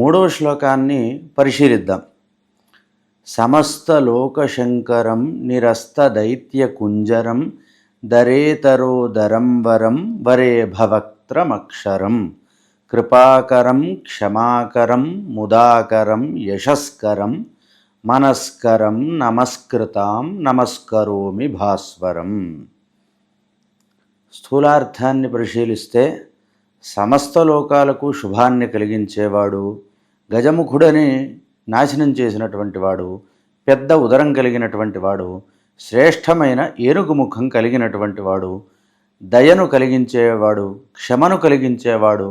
మూడవ శ్లోకాన్ని పరిశీలిద్దాం. సమస్తలోకశంకరం నిరస్తదైత్యకుంజరం దరేతరోదరం వరం వరే భవక్త్రమక్షరం కృపాకరం క్షమాకరం ముదాకరం యశస్కరం మనస్కరం నమస్కృతాం నమస్కరోమి భాస్వరం. స్థూలార్థాన్ని పరిశీలిస్తే సమస్త లోకాలకు శుభాన్ని కలిగించేవాడు, గజముఖుడని నాశనం చేసినటువంటి వాడు, పెద్ద ఉదరం కలిగినటువంటి వాడు, శ్రేష్టమైన ఏనుగు ముఖం కలిగినటువంటి వాడు, దయను కలిగించేవాడు, క్షమను కలిగించేవాడు,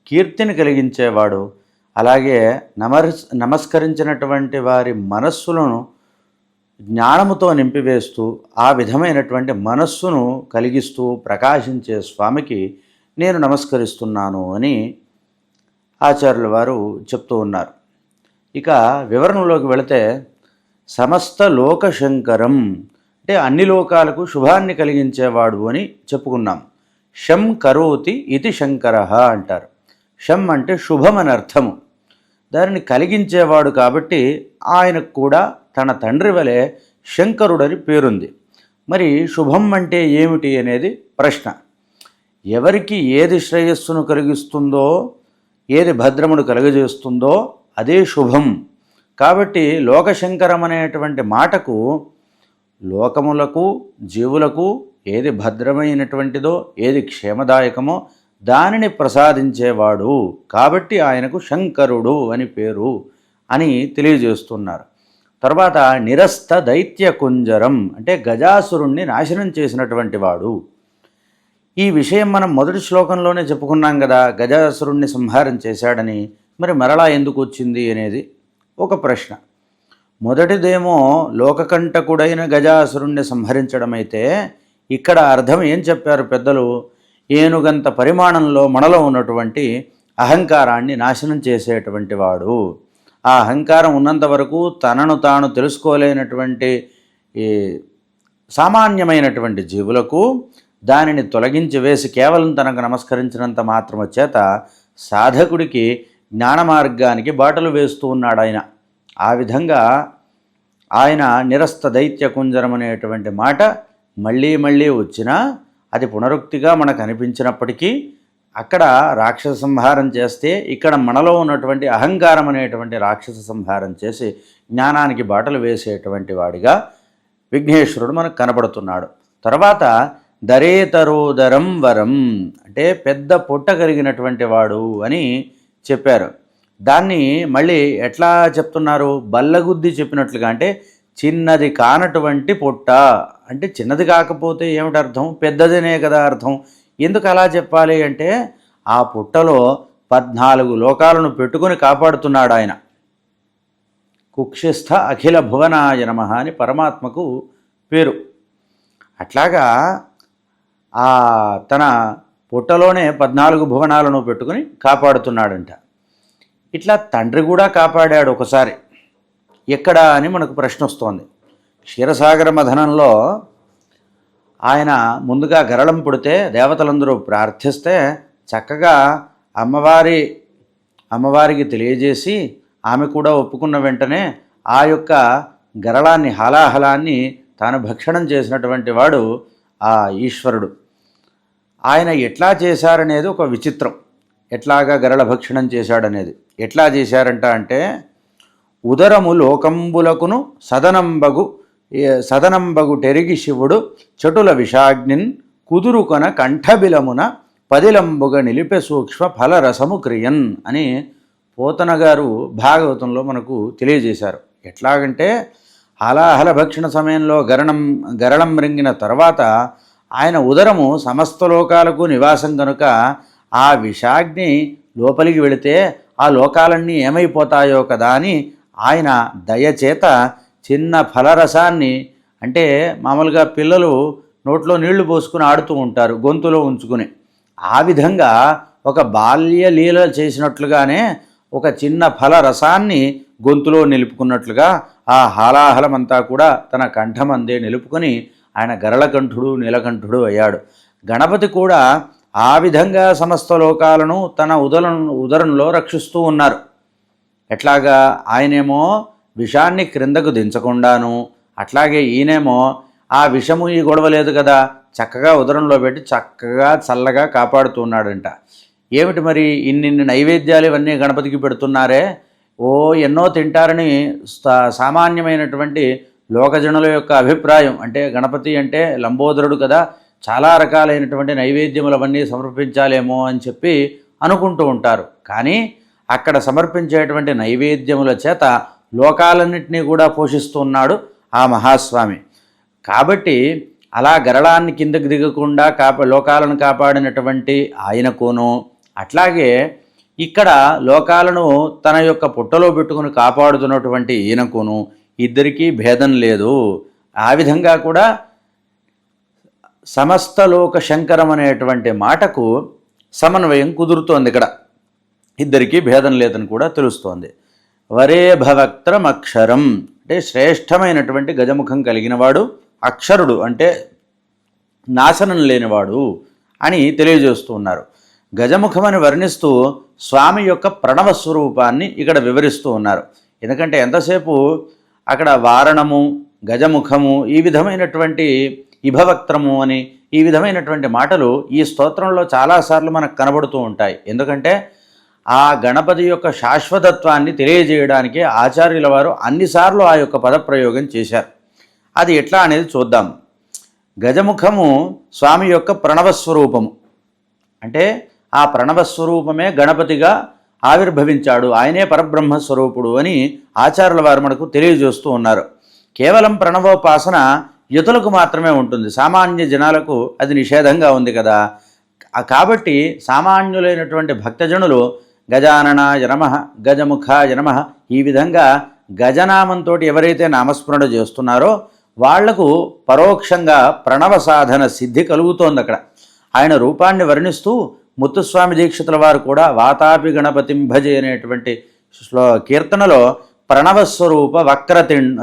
కీర్తిని కలిగించేవాడు, అలాగే నమస్కరించినటువంటి వారి మనస్సులను జ్ఞానముతో నింపివేస్తూ ఆ విధమైనటువంటి మనస్సును కలిగిస్తూ ప్రకాశించే స్వామికి నేను నమస్కరిస్తున్నాను అని ఆచార్యుల వారు చెప్తూ ఉన్నారు. ఇక వివరణలోకి వెళితే సమస్త లోకశంకరం అంటే అన్ని లోకాలకు శుభాన్ని కలిగించేవాడు అని చెప్పుకున్నాం. శం కరోతి ఇది శంకర అంటారు. శం అంటే శుభం అని అర్థము. దానిని కలిగించేవాడు కాబట్టి ఆయనకు కూడా తన తండ్రి వలె శంకరుడని పేరుంది. మరి శుభం అంటే ఏమిటి అనేది ప్రశ్న. ఎవరికి ఏది శ్రేయస్సును కలిగిస్తుందో, ఏది భద్రమును కలుగజేస్తుందో అదే శుభం. కాబట్టి లోకశంకరం అనేటువంటి మాటకు లోకములకు జీవులకు ఏది భద్రమైనటువంటిదో, ఏది క్షేమదాయకమో దానిని ప్రసాదించేవాడు కాబట్టి ఆయనకు శంకరుడు అని పేరు అని తెలియజేస్తున్నారు. తర్వాత నిరస్త దైత్య కుంజరం అంటే గజాసురుణ్ణి నాశనం చేసినటువంటి వాడు. ఈ విషయం మనం మొదటి శ్లోకంలోనే చెప్పుకున్నాం కదా, గజాసురుణ్ణి సంహారం చేశాడని. మరి మరలా ఎందుకు వచ్చింది అనేది ఒక ప్రశ్న. మొదటిదేమో లోకకంటకుడైన గజాసురుణ్ణి సంహరించడం అయితే, ఇక్కడ అర్థం ఏం చెప్పారు పెద్దలు? ఏనుగంత పరిమాణంలో మనలో ఉన్నటువంటి అహంకారాన్ని నాశనం చేసేటువంటి వాడు. ఆ అహంకారం ఉన్నంత వరకు తనను తాను తెలుసుకోలేనటువంటి ఈ సామాన్యమైనటువంటి జీవులకు దానిని తొలగించి వేసి కేవలం తనకు నమస్కరించినంత మాత్రము చేత సాధకుడికి జ్ఞాన మార్గానికి బాటలు వేస్తూ ఉన్నాడు ఆయన. ఆ విధంగా ఆయన నిరస్త దైత్య కుంజరం అనేటువంటి మాట మళ్ళీ మళ్ళీ వచ్చినా అది పునరుక్తిగా మనకు అనిపించినప్పటికీ అక్కడ రాక్షస సంహారం చేస్తే ఇక్కడ మనలో ఉన్నటువంటి అహంకారం అనేటువంటి రాక్షస సంహారం చేసి జ్ఞానానికి బాటలు వేసేటువంటి వాడిగా విఘ్నేశ్వరుడు మనకు కనబడుతున్నాడు. తర్వాత దరేతరోదరం వరం అంటే పెద్ద పొట్ట కలిగినటువంటి వాడు అని చెప్పారు. దాన్ని మళ్ళీ ఎట్లా చెప్తున్నారు? బల్లగుద్ది చెప్పినట్లుగా, అంటే చిన్నది కానటువంటి పొట్ట అంటే చిన్నది కాకపోతే ఏమిటి అర్థం? పెద్దదనే కదా అర్థం. ఎందుకు అలా చెప్పాలి అంటే ఆ పుట్టలో 14 లోకాలను పెట్టుకుని కాపాడుతున్నాడు ఆయన. కుక్షిస్థ అఖిల భువనాయ నమః అని పరమాత్మకు పేరు. అట్లాగా తన పుట్టలోనే 14 భువనాలను పెట్టుకుని కాపాడుతున్నాడంట. ఇట్లా తండ్రి కూడా కాపాడాడు ఒకసారి. ఎక్కడ అని మనకు ప్రశ్న వస్తోంది. క్షీరసాగర మథనంలో ఆయన ముందుగా గరళం పుడితే దేవతలందరూ ప్రార్థిస్తే చక్కగా అమ్మవారికి తెలియజేసి ఆమె కూడా ఒప్పుకున్న వెంటనే ఆ యొక్క గరళాన్ని హాలాహలాన్ని తాను భక్షణం చేసినటువంటి వాడు ఆ ఈశ్వరుడు. ఆయన ఎట్లా చేశారనేది ఒక విచిత్రం. ఎట్లాగా గరళ భక్షణం చేశాడనేది ఎట్లా చేశారంట అంటే, ఉదరము లోకంబులకును సదనంబగు టెరిగి శివుడు చటుల విషాగ్నిన్ కుదురుకొన కంఠబిలమున పదిలంబుగా నిలిపే సూక్ష్మ ఫలరసము క్రియన్ అని పోతన గారు భాగవతంలో మనకు తెలియజేశారు. ఎట్లాగంటే హలాహల భక్షణ సమయంలో గరళం మ్రింగిన తర్వాత ఆయన ఉదరము సమస్త లోకాలకు నివాసం కనుక ఆ విషాగ్ని లోపలికి వెళితే ఆ లోకాలన్నీ ఏమైపోతాయో కదా అని ఆయన దయచేత చిన్న ఫలరసాన్ని, అంటే మామూలుగా పిల్లలు నోట్లో నీళ్లు పోసుకుని ఆడుతూ ఉంటారు గొంతులో ఉంచుకుని, ఆ విధంగా ఒక బాల్య లీల చేసినట్లుగానే ఒక చిన్న ఫలరసాన్ని గొంతులో నిలుపుకున్నట్లుగా ఆ హాలాహలమంతా కూడా తన కంఠమందే నిలుపుకొని ఆయన గరళకంఠుడు నీలకంఠుడు అయ్యాడు. గణపతి కూడా ఆ విధంగా సమస్త లోకాలను తన ఉదరంలో రక్షిస్తూ ఉన్నారు. ఎట్లాగా ఆయనేమో విషాన్ని క్రిందకు దించకుండాను, అట్లాగే ఈయనేమో ఆ విషము ఈ గొడవ లేదు కదా, చక్కగా ఉదరంలో పెట్టి చక్కగా చల్లగా కాపాడుతున్నాడంట. ఏమిటి మరి ఇన్నిన్ని నైవేద్యాలు ఇవన్నీ గణపతికి పెడుతున్నారే, ఓ ఎన్నో తింటారని సామాన్యమైనటువంటి లోకజనుల యొక్క అభిప్రాయం. అంటే గణపతి అంటే లంబోదరుడు కదా, చాలా రకాలైనటువంటి నైవేద్యములు అవన్నీ సమర్పించాలేమో అని చెప్పి అనుకుంటూ ఉంటారు. కానీ అక్కడ సమర్పించేటువంటి నైవేద్యముల చేత లోకాలన్నింటినీ కూడా పోషిస్తున్నాడు ఆ మహాస్వామి. కాబట్టి అలా గరళాన్ని కిందకి దిగకుండా లోకాలను కాపాడినటువంటి ఆయనకును, అట్లాగే ఇక్కడ లోకాలను తన యొక్క పుట్టలో పెట్టుకుని కాపాడుతున్నటువంటి ఈయనకును ఇద్దరికీ భేదం లేదు. ఆ విధంగా కూడా సమస్త లోక శంకరం అనేటువంటి మాటకు సమన్వయం కుదురుతోంది. ఇక్కడ ఇద్దరికీ భేదం లేదని కూడా తెలుస్తోంది. వరే భవక్త్రం అక్షరం అంటే శ్రేష్టమైనటువంటి గజముఖం కలిగినవాడు, అక్షరుడు అంటే నాశనం లేనివాడు అని తెలియజేస్తూ ఉన్నారు. గజముఖమని వర్ణిస్తూ స్వామి యొక్క ప్రణవ స్వరూపాన్ని ఇక్కడ వివరిస్తూ ఉన్నారు. ఎందుకంటే ఎంతసేపు అక్కడ వారణము, గజముఖము, ఈ విధమైనటువంటి ఇభవక్త్రము అని ఈ విధమైనటువంటి మాటలు ఈ స్తోత్రంలో చాలాసార్లు మనకు కనబడుతూ ఉంటాయి. ఎందుకంటే ఆ గణపతి యొక్క శాశ్వతత్వాన్ని తెలియజేయడానికి ఆచార్యుల వారు అన్నిసార్లు ఆ యొక్క పదప్రయోగం చేశారు. అది ఎట్లా అనేది చూద్దాం. గజముఖము స్వామి యొక్క ప్రణవస్వరూపము, అంటే ఆ ప్రణవస్వరూపమే గణపతిగా ఆవిర్భవించాడు, ఆయనే పరబ్రహ్మస్వరూపుడు అని ఆచార్యుల వారు మనకు తెలియజేస్తూ ఉన్నారు. కేవలం ప్రణవోపాసన యుతులకు మాత్రమే ఉంటుంది, సామాన్య జనాలకు అది నిషేధంగా ఉంది కదా. కాబట్టి సామాన్యులైనటువంటి భక్తజనులు గజాననాయ నమః, గజముఖాయ నమః, ఈ విధంగా గజనామంతో ఎవరైతే నామస్మరణ చేస్తున్నారో వాళ్లకు పరోక్షంగా ప్రణవ సాధన సిద్ధి కలుగుతోంది. అక్కడ ఆయన రూపాన్ని వర్ణిస్తూ ముత్తుస్వామి దీక్షితుల వారు కూడా వాతాపి గణపతిం భజే అనేటువంటి కీర్తనలో ప్రణవస్వరూప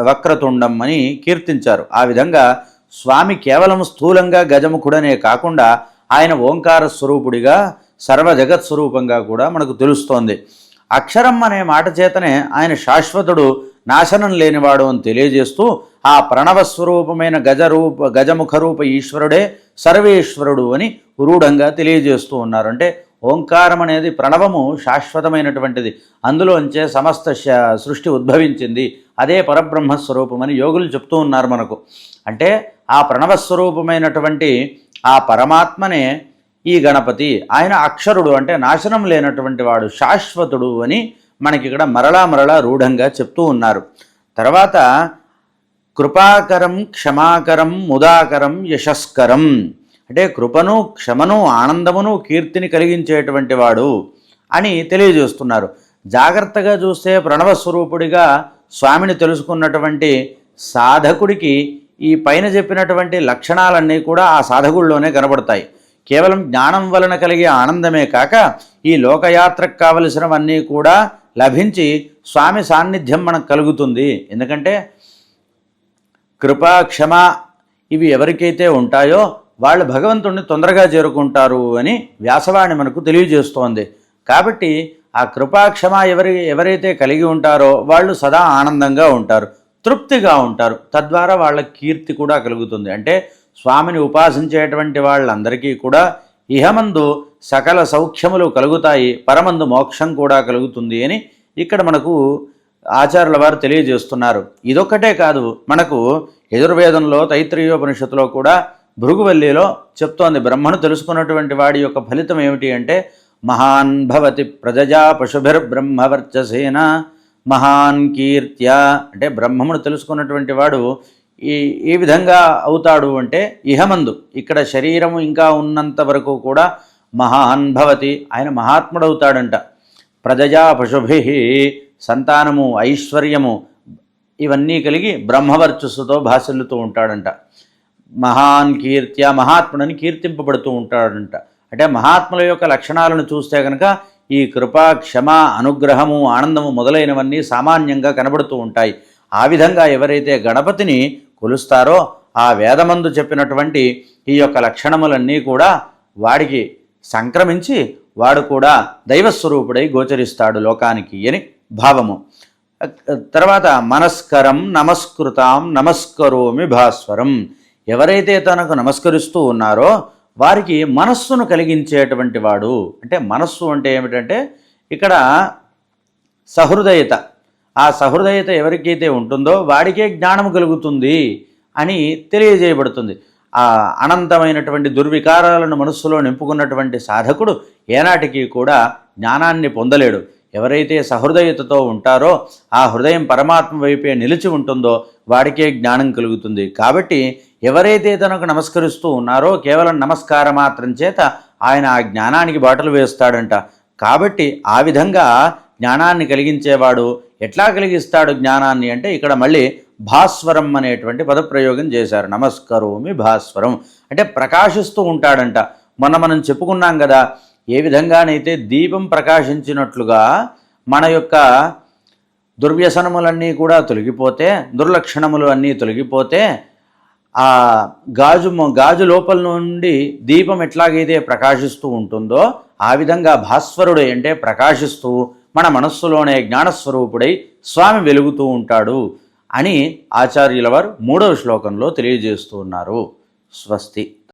వక్రతుండం అని కీర్తించారు. ఆ విధంగా స్వామి కేవలం స్థూలంగా గజముఖుడనే కాకుండా ఆయన ఓంకార స్వరూపుడిగా సర్వ జగత్స్వరూపంగా కూడా మనకు తెలుస్తోంది. అక్షరం అనే మాట చేతనే ఆయన శాశ్వతుడు, నాశనం లేనివాడు అని తెలియజేస్తూ ఆ ప్రణవస్వరూపమైన గజముఖరూప ఈశ్వరుడే సర్వేశ్వరుడు అని రూఢంగా తెలియజేస్తూ ఉన్నారు. అంటే ఓంకారం అనేది ప్రణవము శాశ్వతమైనటువంటిది, అందులోంచే సమస్త సృష్టి ఉద్భవించింది, అదే పరబ్రహ్మస్వరూపమని యోగులు చెప్తూ ఉన్నారు మనకు. అంటే ఆ ప్రణవస్వరూపమైనటువంటి ఆ పరమాత్మనే ఈ గణపతి, ఆయన అక్షరుడు అంటే నాశనం లేనటువంటి వాడు, శాశ్వతుడు అని మనకి ఇక్కడ మరలా రూఢంగా చెప్తూ ఉన్నారు. తర్వాత కృపాకరం, క్షమాకరం, ముదాకరం, యశస్కరం అంటే కృపను, క్షమను, ఆనందమును, కీర్తిని కలిగించేటువంటి వాడు అని తెలియజేస్తున్నారు. జాగ్రత్తగా చూస్తే ప్రణవస్వరూపుడిగా స్వామిని తెలుసుకున్నటువంటి సాధకుడికి ఈ పైన చెప్పినటువంటి లక్షణాలన్నీ కూడా ఆ సాధకుల్లోనే కనబడతాయి. కేవలం జ్ఞానం వలన కలిగే ఆనందమే కాక ఈ లోకయాత్రకు కావలసినవన్నీ కూడా లభించి స్వామి సాన్నిధ్యం మనకు కలుగుతుంది. ఎందుకంటే కృప, క్షమ ఇవి ఎవరికైతే ఉంటాయో వాళ్ళు భగవంతుడిని తొందరగా చేరుకుంటారు అని వ్యాసవాణి మనకు తెలియజేస్తోంది. కాబట్టి ఆ కృపాక్షమ ఎవరైతే కలిగి ఉంటారో వాళ్ళు సదా ఆనందంగా ఉంటారు, తృప్తిగా ఉంటారు. తద్వారా వాళ్ళ కీర్తి కూడా కలుగుతుంది. అంటే స్వామిని ఉపాసించేటువంటి వాళ్ళందరికీ కూడా ఇహమందు సకల సౌఖ్యములు కలుగుతాయి, పరమందు మోక్షం కూడా కలుగుతుంది అని ఇక్కడ మనకు ఆచార్యుల వారు తెలియజేస్తున్నారు. ఇదొక్కటే కాదు, మనకు యజుర్వేదంలో తైత్రీయోపనిషత్తులో కూడా భృగువల్లిలో చెప్తోంది. బ్రహ్మను తెలుసుకున్నటువంటి వాడి యొక్క ఫలితం ఏమిటి అంటే మహాన్ భవతి ప్రజజా పశుభిర్బ్రహ్మవర్చసేన మహాన్ కీర్త్యా అంటే బ్రహ్మమును తెలుసుకున్నటువంటి వాడు ఏ విధంగా అవుతాడు అంటే ఇహమందు ఇక్కడ శరీరము ఇంకా ఉన్నంత వరకు కూడా మహాన్ భవతి, ఆయన మహాత్ముడవుతాడంట. ప్రజజా పశుభి సంతానము, ఐశ్వర్యము ఇవన్నీ కలిగి బ్రహ్మవర్చస్సుతో భాషలుతూ ఉంటాడంట. మహాన్ కీర్త్య మహాత్ముడని కీర్తింపబడుతూ ఉంటాడంట. అంటే మహాత్ముల యొక్క లక్షణాలను చూస్తే కనుక ఈ కృప, క్షమ, అనుగ్రహము, ఆనందము మొదలైనవన్నీ సామాన్యంగా కనబడుతూ ఉంటాయి. ఆ విధంగా ఎవరైతే గణపతిని కొలుస్తారో ఆ వేదమందు చెప్పినటువంటి ఈ యొక్క లక్షణములన్నీ కూడా వాడికి సంక్రమించి వాడు కూడా దైవస్వరూపుడై గోచరిస్తాడు లోకానికి అని భావము. తర్వాత మనస్కరం నమస్కృతాం నమస్కరోమి భాస్వరం. ఎవరైతే తనకు నమస్కరిస్తూ ఉన్నారో వారికి మనస్సును కలిగించేటువంటి వాడు. అంటే మనస్సు అంటే ఏమిటంటే ఇక్కడ సహృదయత. ఆ సహృదయత ఎవరికైతే ఉంటుందో వాడికే జ్ఞానము కలుగుతుంది అని తెలియజేయబడుతుంది. ఆ అనంతమైనటువంటి దుర్వికారాలను మనస్సులో నింపుకున్నటువంటి సాధకుడు ఏనాటికి కూడా జ్ఞానాన్ని పొందలేడు. ఎవరైతే సహృదయతతో ఉంటారో ఆ హృదయం పరమాత్మ వైపే నిలిచి ఉంటుందో వాడికే జ్ఞానం కలుగుతుంది. కాబట్టి ఎవరైతే తనకు నమస్కరిస్తూ ఉన్నారో కేవలం నమస్కార మాత్రం చేత ఆయన ఆ జ్ఞానానికి బాటలు వేస్తాడంట. కాబట్టి ఆ విధంగా జ్ఞానాన్ని కలిగించేవాడు ఎట్లా కలిగిస్తాడు జ్ఞానాన్ని అంటే ఇక్కడ మళ్ళీ భాస్వరం అనేటువంటి పదప్రయోగం చేశారు. నమస్కరోమి భాస్వరం అంటే ప్రకాశిస్తూ ఉంటాడంట. మొన్న మనం చెప్పుకున్నాం కదా, ఏ విధంగానైతే దీపం ప్రకాశించినట్లుగా మన యొక్క దుర్వ్యసనములన్నీ కూడా తొలగిపోతే, దుర్లక్షణములు అన్నీ తొలగిపోతే, ఆ గాజు లోపల నుండి దీపం ఎట్లాగైతే ప్రకాశిస్తూ ఉంటుందో ఆ విధంగా భాస్వరుడే అంటే ప్రకాశిస్తూ మన మనస్సులోనే జ్ఞానస్వరూపుడై స్వామి వెలుగుతూ ఉంటాడు అని ఆచార్యుల వారు 3వ శ్లోకంలో తెలియజేస్తూ ఉన్నారు. స్వస్తి.